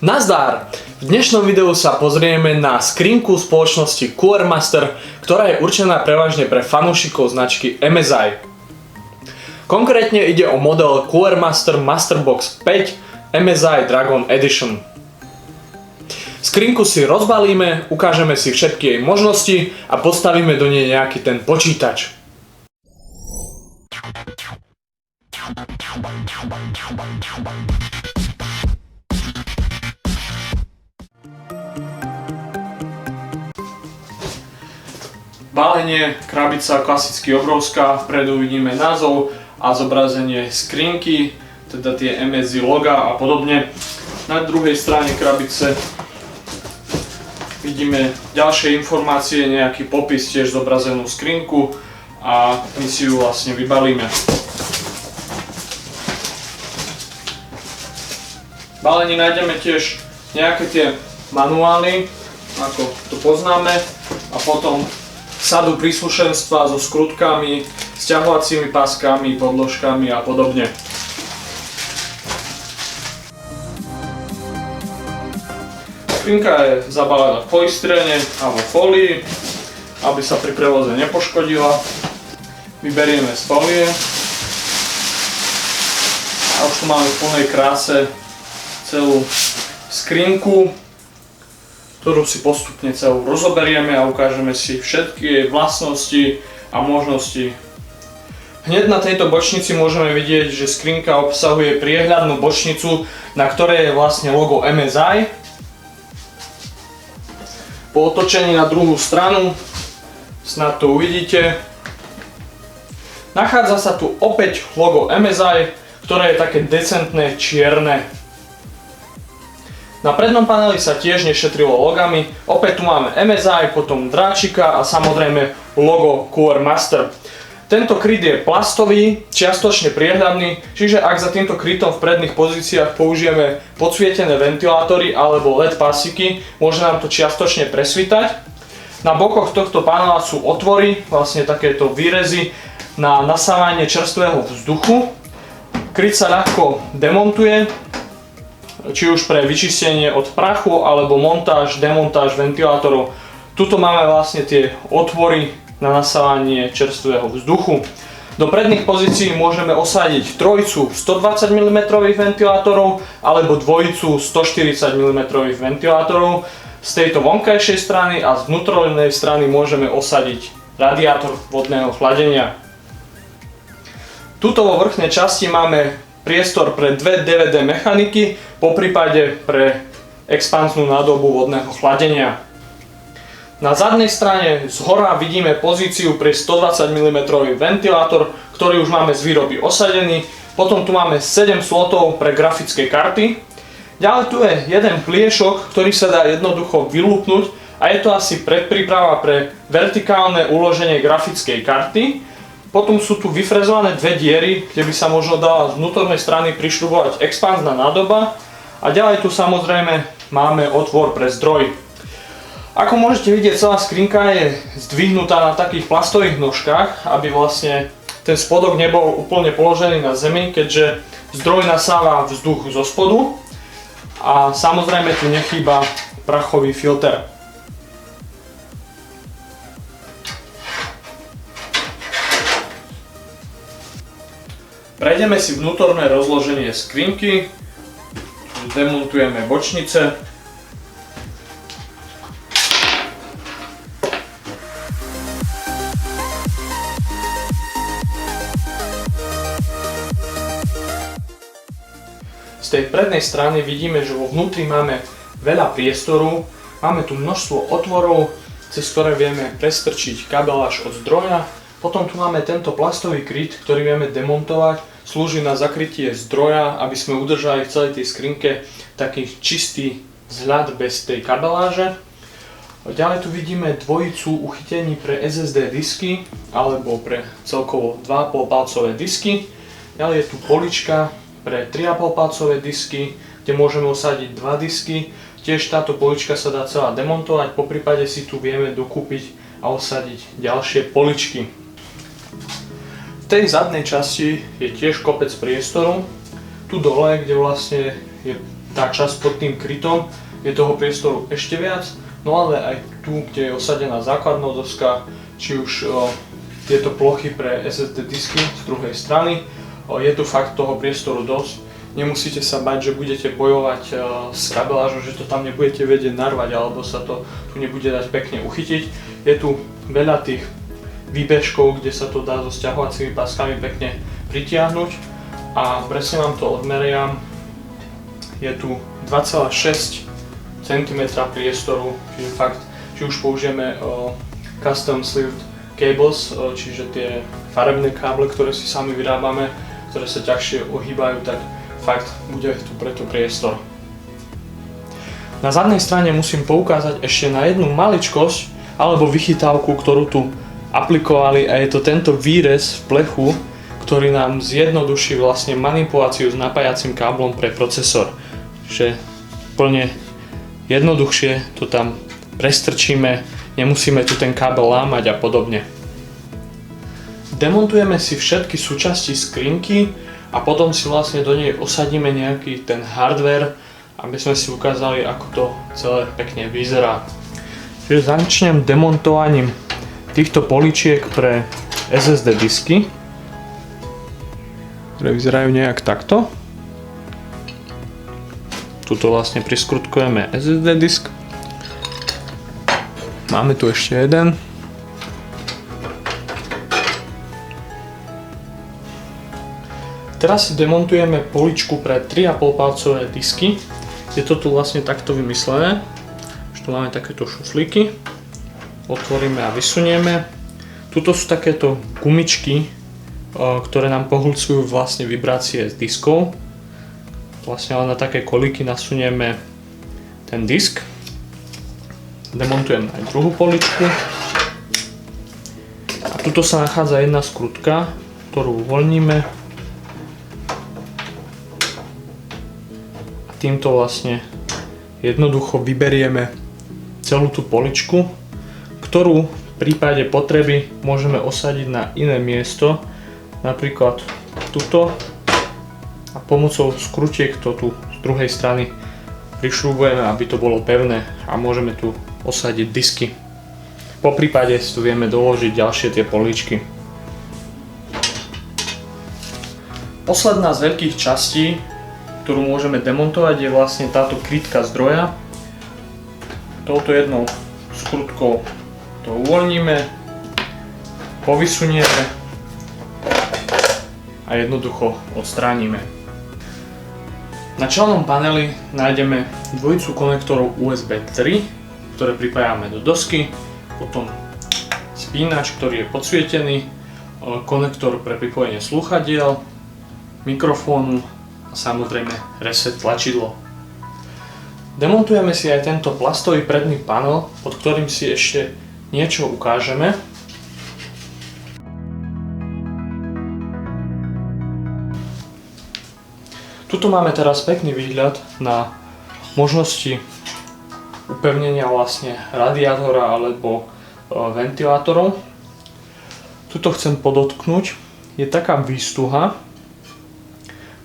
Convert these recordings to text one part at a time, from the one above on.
Nazdar! V dnešnom videu sa pozrieme na skrinku spoločnosti QR Master, ktorá je určená prevažne pre fanúšikov značky MSI. Konkrétne ide o model QR Master Masterbox 5 MSI Dragon Edition. Skrinku si rozbalíme, ukážeme si všetky jej možnosti a postavíme do nej nejaký ten počítač. Balenie, krabica klasicky obrovská, vpredu vidíme názov a zobrazenie skrinky, teda tie MSI loga a podobne. Na druhej strane krabice vidíme ďalšie informácie, nejaký popis, tiež zobrazenú skrinku a my si ju vlastne vybalíme. V balení nájdeme tiež nejaké tie manuály, ako to poznáme, a potom sadu príslušenstva so skrutkami, sťahovacími páskami, podložkami a podobne. Skrinka je zabalená v polystyrene alebo fólii, aby sa pri prevoze nepoškodila. Vyberieme z fólie a už tu máme v plnej kráse celú skrinku, ktorú si postupne celú rozoberieme a ukážeme si všetky jej vlastnosti a možnosti. Hneď na tejto bočnici môžeme vidieť, že skrinka obsahuje priehľadnú bočnicu, na ktorej je vlastne logo MSI. Po otočení na druhú stranu, snad to uvidíte, nachádza sa tu opäť logo MSI, ktoré je také decentné čierne. Na prednom paneli sa tiež nešetrilo logami, opäť tu máme MSI, potom dráčika a samozrejme logo QR Master. Tento kryt je plastový, čiastočne priehľadný, čiže ak za týmto krytom v predných pozíciách použijeme podsvietené ventilátory alebo LED pasiky, môže nám to čiastočne presvítať. Na bokoch tohto panela sú otvory, vlastne takéto výrezy na nasávanie čerstvého vzduchu. Kryt sa ľahko demontuje, či už pre vyčistenie od prachu alebo montáž, demontáž ventilátorov. Tuto máme vlastne tie otvory na nasávanie čerstvého vzduchu. Do predných pozícií môžeme osadiť trojicu 120 mm ventilátorov alebo dvojicu 140 mm ventilátorov. Z tejto vonkajšej strany a z vnútornej strany môžeme osadiť radiátor vodného chladenia. Tuto vo vrchnej časti máme priestor pre dve DVD mechaniky, poprípade pre expanznú nádobu vodného chladenia. Na zadnej strane zhora vidíme pozíciu pre 120 mm ventilátor, ktorý už máme z výroby osadený. Potom tu máme 7 slotov pre grafické karty. Ďalej tu je jeden pliešok, ktorý sa dá jednoducho vylúpnuť a je to asi predpríprava pre vertikálne uloženie grafickej karty. Potom sú tu vyfrezované dve diery, kde by sa možno dala z vnútornej strany prišrubovať expanzná nádoba. A ďalej tu samozrejme máme otvor pre zdroj. Ako môžete vidieť, celá skrinka je zdvihnutá na takých plastových nožkách, aby vlastne ten spodok nebol úplne položený na zemi, keďže zdroj nasáva vzduch zo spodu. A samozrejme tu nechýba prachový filter. Prejdeme si vnútorné rozloženie skrinky, demontujeme bočnice. Z tej prednej strany vidíme, že vo vnútri máme veľa priestoru, máme tu množstvo otvorov, cez ktoré vieme prestrčiť kabeláž od zdroja. Potom tu máme tento plastový kryt, ktorý vieme demontovať, slúži na zakrytie zdroja, aby sme udržali v celej tej skrinke taký čistý vzhľad bez tej kabeláže. Ďalej tu vidíme dvojicu uchytení pre SSD disky alebo pre celkovo 2,5 palcové disky. Ďalej je tu polička pre 3,5 palcové disky, kde môžeme osadiť 2 disky. Tiež táto polička sa dá celá demontovať, poprípade si tu vieme dokúpiť a osadiť ďalšie poličky. V tej zadnej časti je tiež kopec priestoru. Tu dole, kde vlastne je tá časť pod tým krytom je toho priestoru ešte viac, no ale aj tu, kde je osadená základná doska, či už tieto plochy pre SSD disky z druhej strany, je tu fakt toho priestoru dosť. Nemusíte sa bať, že budete bojovať s kabelážou, že to tam nebudete vedieť narvať alebo sa to tu nebude dať pekne uchytiť. Je tu veľa tých výbežkov, kde sa to dá so sťahovacími páskami pekne pritiahnuť a presne vám to odmeriam. Je tu 2,6 cm priestoru, čiže fakt, či už použijeme custom sleeved cables, čiže tie farebné káble, ktoré si sami vyrábame, ktoré sa ťažšie ohýbajú, tak fakt bude tu preto priestor. Na zadnej strane musím poukázať ešte na jednu maličkosť alebo vychytávku, ktorú tu aplikovali, a je to tento výrez v plechu, ktorý nám zjednoduší vlastne manipuláciu s napájacím káblom pre procesor. Čiže úplne jednoduchšie to tam prestrčíme, nemusíme tu ten kábel lámať a podobne. Demontujeme si všetky súčasti skrinky a potom si vlastne do nej osadíme nejaký ten hardware, aby sme si ukázali, ako to celé pekne vyzerá. Čiže začnem demontovaním týchto políčiek pre SSD disky, ktoré vyzerajú nejak takto. Tuto vlastne priskrutkujeme SSD disk. Máme tu ešte jeden. Teraz si demontujeme poličku pre 3,5 palcové disky. Je to tu vlastne takto vymyslené. Tu máme takéto šuflíky. Otvoríme a vysunieme. Tuto sú takéto gumičky, ktoré nám pohľcujú vlastne vibrácie z diskov. Vlastne len na také kolíky nasunieme ten disk. Demontujem aj druhú poličku. A tuto sa nachádza jedna skrutka, ktorú uvoľníme. A týmto vlastne jednoducho vyberieme celú tú poličku, ktorú v prípade potreby môžeme osadiť na iné miesto, napríklad tuto, a pomocou skrutiek to tu z druhej strany prišrúbujeme, aby to bolo pevné, a môžeme tu osadiť disky. Po prípade si tu vieme doložiť ďalšie tie políčky. Posledná z veľkých častí, ktorú môžeme demontovať, je vlastne táto krytka zdroja. Touto jednou skrutkou to uvoľníme, povysunieme a jednoducho odstránime. Na čelnom paneli nájdeme dvojicu konektorov USB 3, ktoré pripájame do dosky, potom spínač, ktorý je podsvietený, konektor pre pripojenie slúchadiel, mikrofónu a samozrejme reset tlačidlo. Demontujeme si aj tento plastový predný panel, pod ktorým si ešte niečo ukážeme. Tuto máme teraz pekný výhľad na možnosti upevnenia vlastne radiátora alebo ventilátorov. Tuto chcem podotknúť, je taká výstuha,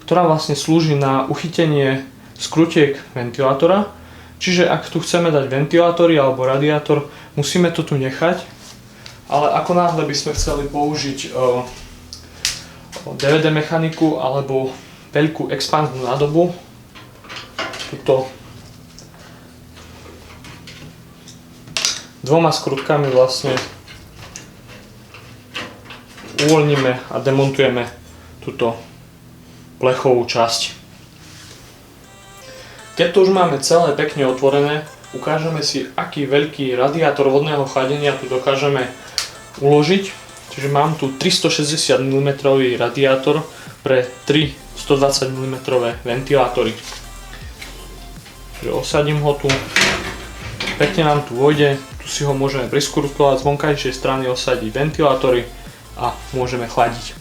ktorá vlastne slúži na uchytenie skrutiek ventilátora. Čiže ak tu chceme dať ventilátory alebo radiátor, musíme to tu nechať, ale ako náhle by sme chceli použiť DVD mechaniku alebo veľkú expanznú nádobu, tuto dvoma skrutkami vlastne uvoľníme a demontujeme túto plechovú časť. Keď to už máme celé pekne otvorené, ukážeme si, aký veľký radiátor vodného chladenia tu dokážeme uložiť. Čiže mám tu 360 mm radiátor pre 3 120 mm ventilátory. Čiže osadím ho tu, pekne nám tu vojde, tu si ho môžeme priskrutkovať, z vonkajšej strany osadiť ventilátory a môžeme chladiť.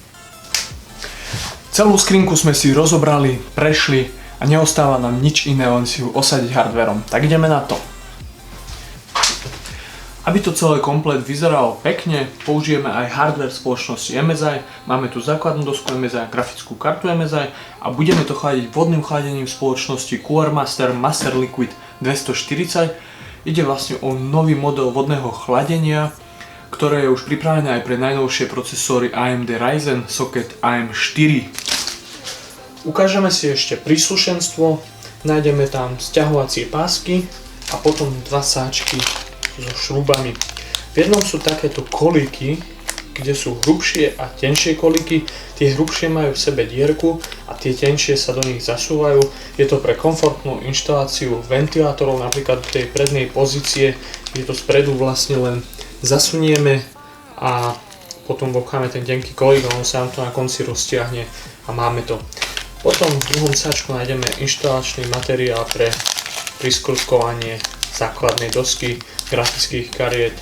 Celú skrinku sme si rozobrali, prešli a neostáva nám nič iné, len si ju osadiť hardverom. Tak ideme na to. Aby to celé komplet vyzeralo pekne, použijeme aj hardware spoločnosti MSI. Máme tu základnú dosku MSI, grafickú kartu MSI a budeme to chladiť vodným chladením spoločnosti Cooler Master Master Liquid 240. Ide vlastne o nový model vodného chladenia, ktoré je už pripravené aj pre najnovšie procesory AMD Ryzen Socket AM4. Ukážeme si ešte príslušenstvo, nájdeme tam sťahovacie pásky a potom dva sáčky so šrúbami. V jednom sú takéto kolíky, kde sú hrubšie a tenšie kolíky. Tie hrubšie majú v sebe dierku a tie tenšie sa do nich zasúvajú. Je to pre komfortnú inštaláciu ventilátorov, napríklad do tej prednej pozície, kde to spredu vlastne len zasunieme a potom vopcháme ten tenký kolík a on sa nám to na konci roztiahne a máme to. Potom v druhom sáčku nájdeme inštalačný materiál pre priskrutkovanie základnej dosky, grafických kariet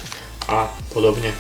a podobne.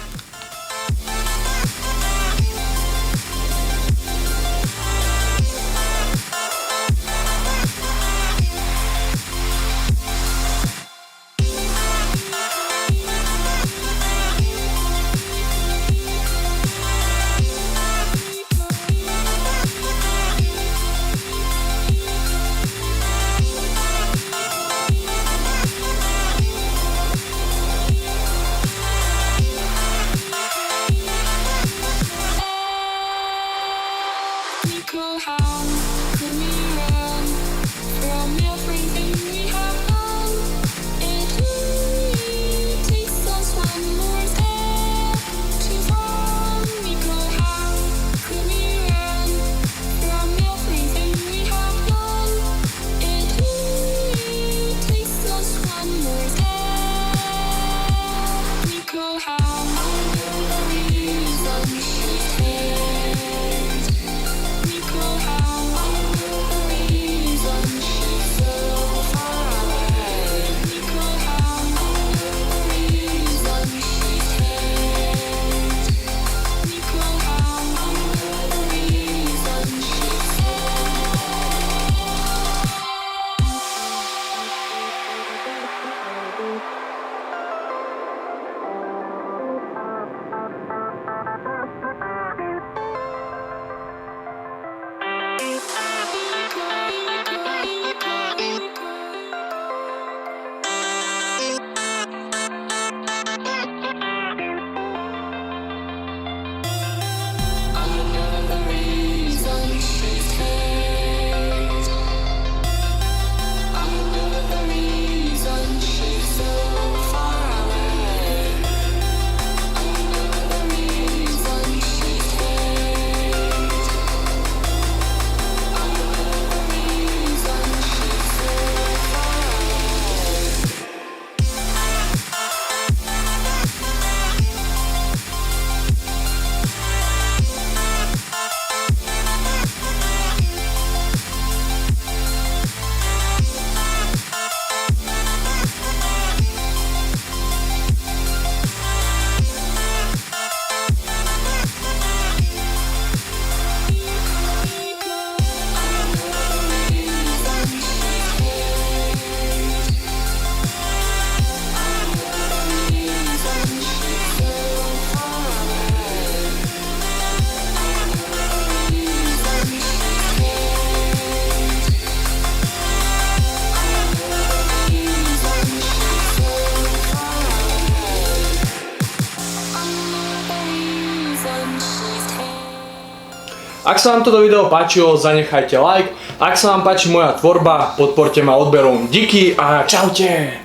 Ak sa vám toto video páčilo, zanechajte like. Ak sa vám páči moja tvorba, podporte ma odberom. Díky a čaute!